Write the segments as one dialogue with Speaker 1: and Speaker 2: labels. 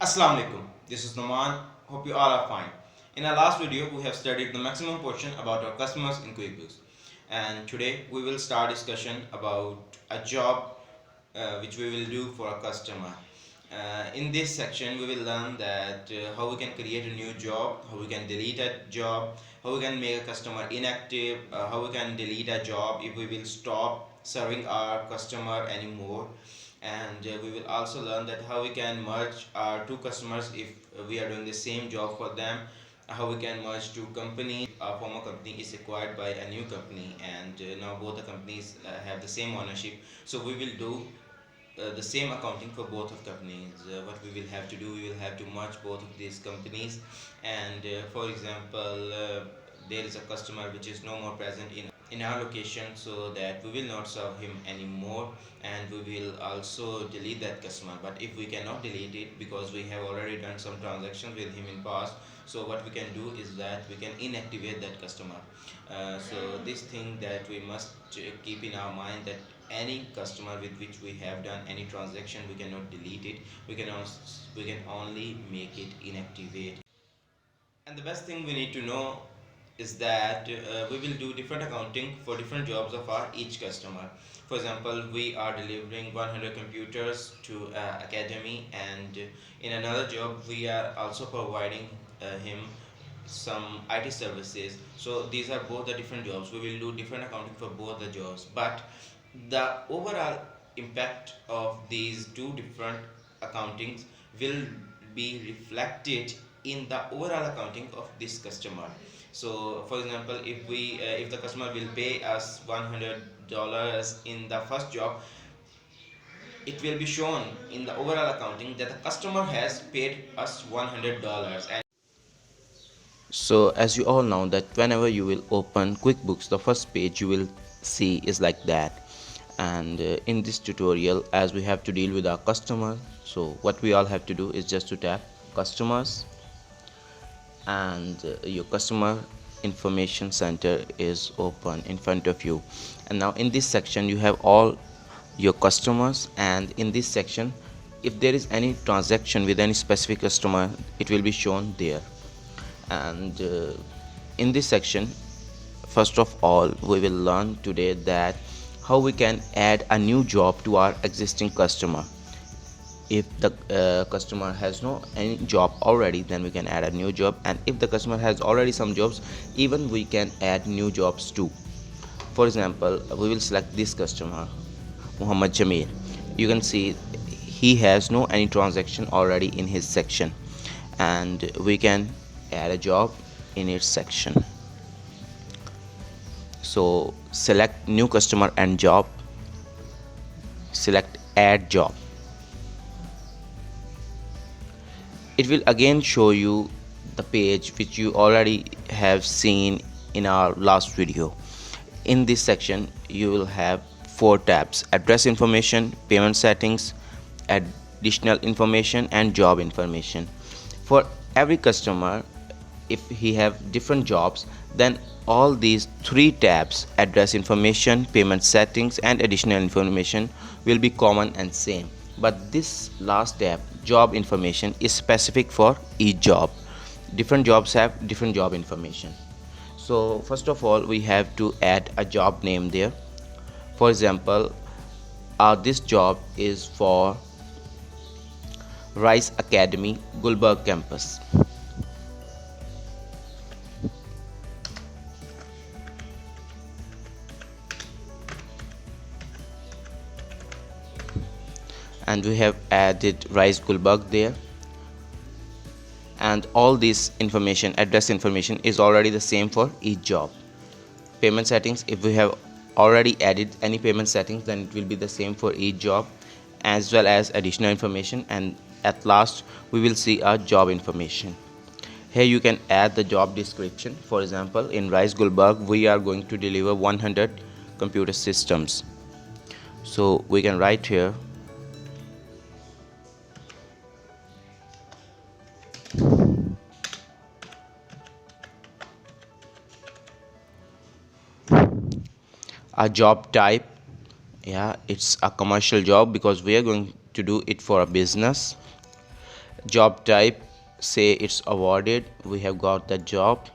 Speaker 1: Assalamu alaikum. This is Noman. Hope you all are fine. In our last video, we have studied the maximum portion about our customers in QuickBooks, and today we will start discussion about a job which we will do for a customer. In this section, we will learn that how we can create a new job, how we can delete a job, how we can make a customer inactive, how we can delete a job if we will stop serving our customer anymore, and we will also learn that how we can merge our two customers if we are doing the same job for them, how we can merge two companies if our former company is acquired by a new company and now both the companies have the same ownership. So we will do the same accounting for both of companies. What we will have to do, we will have to merge both of these companies, and for example, there is a customer which is no more present in our location, so that we will not serve him anymore, and we will also delete that customer. But if we cannot delete it because we have already done some transactions with him in past, so what we can do is that we can inactivate that customer. So this thing that we must keep in our mind, that any customer with which we have done any transaction, we cannot delete it. We can only make it inactivate. And the best thing we need to know is that we will do different accounting for different jobs of our each customer. For example, we are delivering 100 computers to academy, and in another job we are also providing him some IT services. So these are both the different jobs. We will do different accounting for both the jobs, but the overall impact of these two different accountings will be reflected in the overall accounting of this customer. So for example, if the customer will pay us $100 in the first job, it will be shown in the overall accounting that the customer has paid us $100. And
Speaker 2: so as you all know that whenever you will open QuickBooks, the first page you will see is like that. And in this tutorial, as we have to deal with our customer, so what we all have to do is just to tap customers, and your customer information center is open in front of you. And now in this section you have all your customers, and in this section if there is any transaction with any specific customer, it will be shown there. And in this section, first of all, we will learn today that how we can add a new job to our existing customer. If the customer has no any job already, then we can add a new job, and if the customer has already some jobs, even we can add new jobs too. For example, we will select this customer, Muhammad Jamil. You can see he has no any transaction already in his section, and we can add a job in its section. So select new customer and job, select add job. It will again show you the page which you already have seen in our last video. In this section you will have 4 tabs: address information, payment settings, additional information, and job information. For every customer, if he have different jobs, then all these 3 tabs, address information, payment settings, and additional information, will be common and same. But this last tab, job information, is specific for each job. Different jobs have different job information. So first of all, we have to add a job name there. For example, this job is for Rice Academy, Gulbarg campus. And we have added Rice Gulbarg there. And all this information, address information, is already the same for each job. Payment settings, if we have already added any payment settings, then it will be the same for each job, as well as additional information. And at last we will see our job information. Here you can add the job description. For example, in Rice Gulbarg we are going to deliver 100 computer systems, so we can write here a job type. Yeah, it's a commercial job because we are going to do it for a business. Job type, say it's awarded, we have got the job.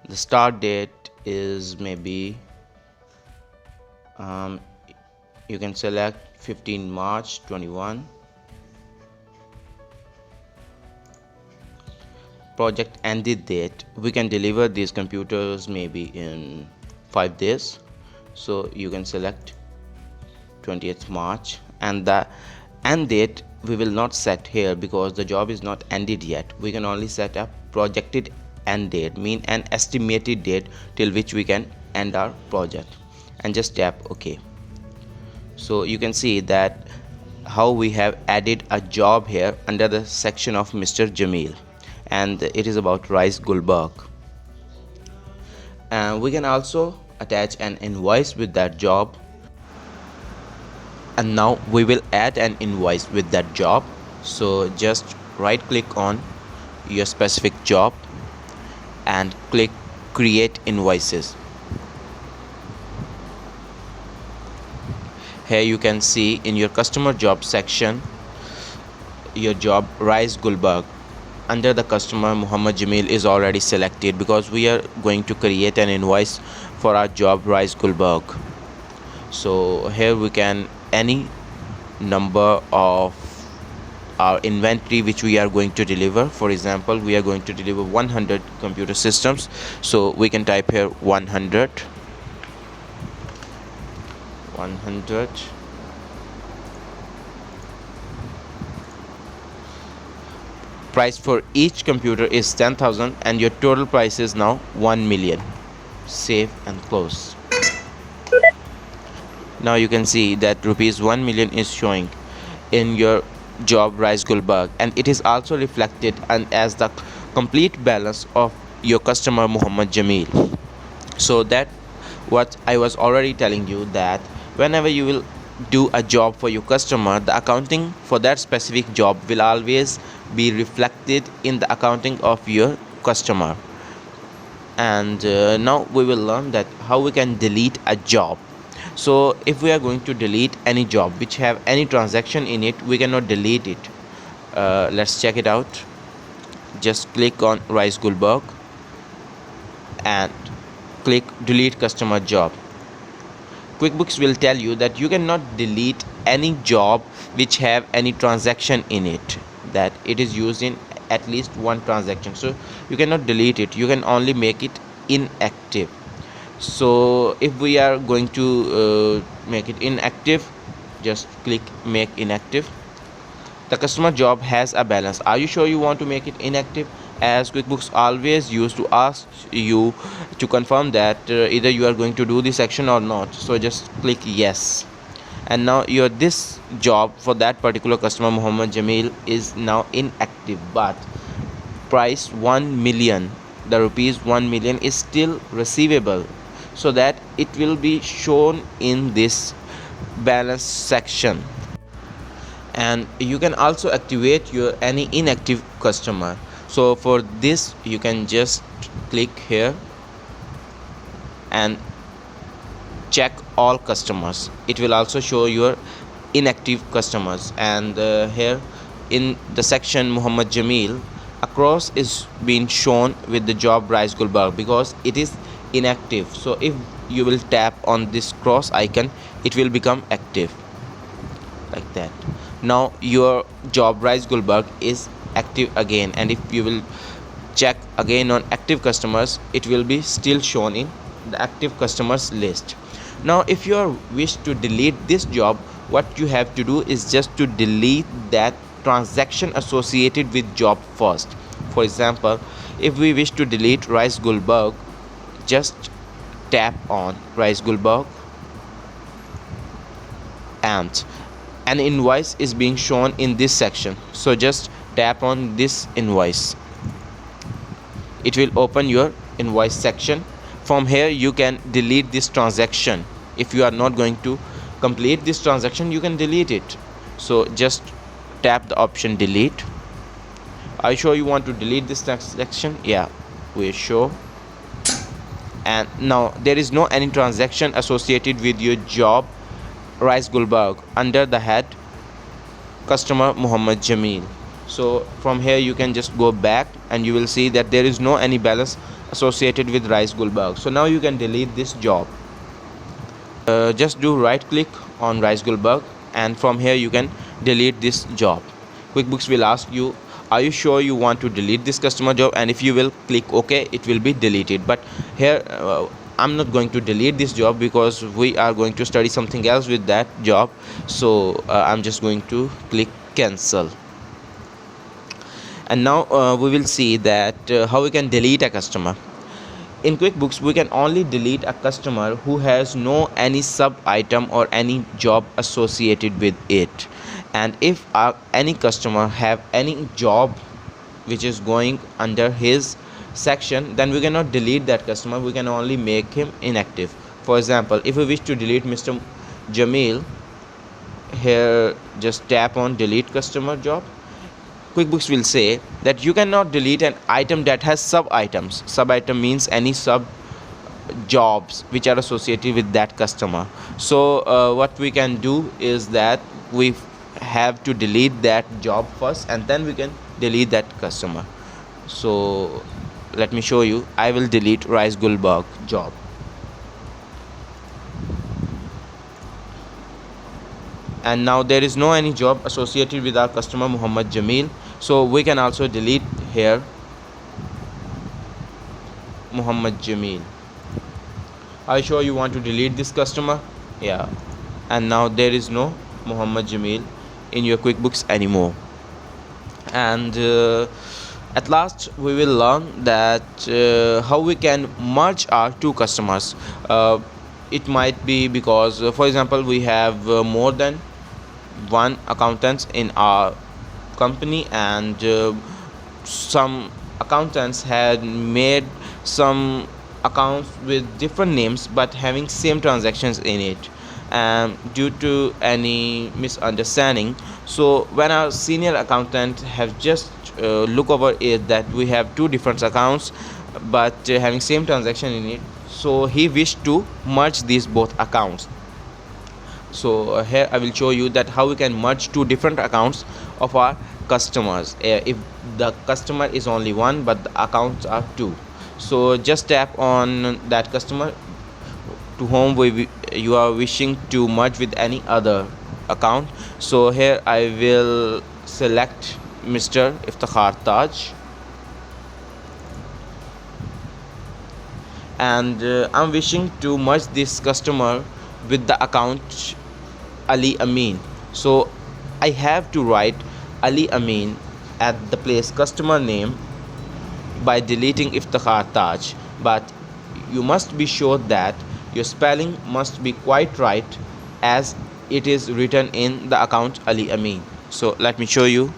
Speaker 2: The start date is maybe um, you can select 15 March 21. Project ended date, we can deliver these computers maybe in 5 days, so you can select 20th March. And the end date we will not set here because the job is not ended yet. We can only set a projected end date, mean an estimated date till which we can end our project, and just tap OK. So you can see that how we have added a job here under the section of Mr. Jamil, and it is about Rais Gulbarg. And we can also attach an invoice with that job. And now we will add an invoice with that job. So just right click on your specific job and click create invoices. Here you can see in your customer job section your job Rais Gulbarg. Under the customer, Muhammad Jamil is already selected because we are going to create an invoice for our job Rais Gulbarg. So here we can any number of our inventory which we are going to deliver. For example, we are going to deliver 100 computer systems, so we can type here 100. Price for each computer is 10,000 and your total price is now 1 million. Save and close. Now you can see that rupees 1 million is showing in your job Rais Gulbarg, and it is also reflected and as the complete balance of your customer Muhammad Jamil. So that what I was already telling you, that whenever you will do a job for your customer, the accounting for that specific job will always be reflected in the accounting of your customer. And now we will learn that how we can delete a job. So if we are going to delete any job which have any transaction in it, we cannot delete it. Let's check it out. Just click on Rais Gulbarg and click delete customer job. QuickBooks will tell you that you cannot delete any job which have any transaction in it, that it is used in at least one transaction. So you cannot delete it, you can only make it inactive. So if we are going to make it inactive, just click make inactive. The customer job has a balance. Are you sure you want to make it inactive? As QuickBooks always used to ask you to confirm that either you are going to do this action or not. So just click yes. And now your this job for that particular customer Muhammad Jamil is now inactive, but price 1 million, the rupees 1 million is still receivable, so that it will be shown in this balance section. And you can also activate your any inactive customer. So for this you can just click here and check all customers. It will also show your inactive customers. And here in the section Muhammad Jamil, a cross is being shown with the job Rais Gulbarg because it is inactive. So if you will tap on this cross icon, it will become active, like that. Now your job Rais Gulbarg is active again, and if you will check again on active customers, it will be still shown in the active customers list. Now if you wish to delete this job, what you have to do is just to delete that transaction associated with job first. For example, if we wish to delete Rais Gulbarg, just tap on Rais Gulbarg and an invoice is being shown in this section. So just tap on this invoice. It will open your invoice section. From here you can delete this transaction. If you are not going to complete this transaction, you can delete it. So just tap the option delete. Are you sure you want to delete this transaction? Yeah, we're sure. And now there is no any transaction associated with your job Rais Gulbarg under the head customer Muhammad Jamil. So from here you can just go back and you will see that there is no any balance associated with Rise Gulberg. So now you can delete this job. Just do right click on Rise Gulberg, and from here you can delete this job. QuickBooks will ask you, are you sure you want to delete this customer job? And if you will click OK, it will be deleted. But here I'm not going to delete this job because we are going to study something else with that job. So I'm just going to click cancel. And now we will see that how we can delete a customer. In QuickBooks, we can only delete a customer who has no any sub item or any job associated with it. And if any customer have any job which is going under his section, then we cannot delete that customer. We can only make him inactive. For example, if we wish to delete Mr. Jamil, here just tap on delete customer job. QuickBooks will say that you cannot delete an item that has sub items. Sub item means any sub jobs which are associated with that customer. So what we can do is that we have to delete that job first, and then we can delete that customer. So let me show you. I will delete Rise Gulberg job. And now there is no any job associated with our customer Muhammad Jamil, so we can also delete here Muhammad Jamil. Are you sure you want to delete this customer? Yeah. And now there is no Muhammad Jamil in your QuickBooks anymore. And at last we will learn that how we can merge our two customers. It might be because for example we have more than one accountants in our company, and some accountants had made some accounts with different names but having same transactions in it, and due to any misunderstanding, so when our senior accountant have just look over it that we have two different accounts but having same transaction in it, so he wished to merge these both accounts. So here I will show you that how we can merge two different accounts of our customers if the customer is only one but the accounts are two. So just tap on that customer to whom you are wishing to merge with any other account. So here I will select Mr. Iftikhar Taj, and I'm wishing to merge this customer with the account Ali Amin. So I have to write Ali Amin at the place customer name by deleting Iftikhar Taj, but you must be sure that your spelling must be quite right as it is written in the account Ali Amin. So let me show you.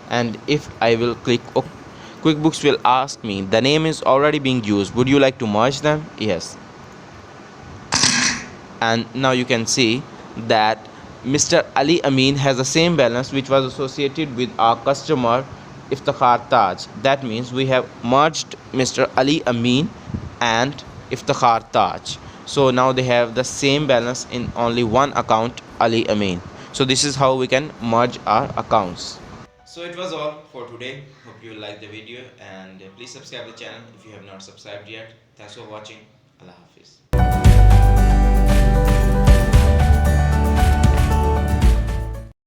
Speaker 2: And if I will click OK, QuickBooks will ask me the name is already being used, would you like to merge them? Yes. And now you can see that Mr. Ali Amin has the same balance which was associated with our customer Iftikhar Taj. That means we have merged Mr. Ali Amin and Iftikhar Taj. So now they have the same balance in only one account, Ali Amin. So this is how we can merge our accounts.
Speaker 1: So it was all for today. Hope you liked the video, and please subscribe the channel if you have not subscribed yet. Thanks for watching. Allah Hafiz.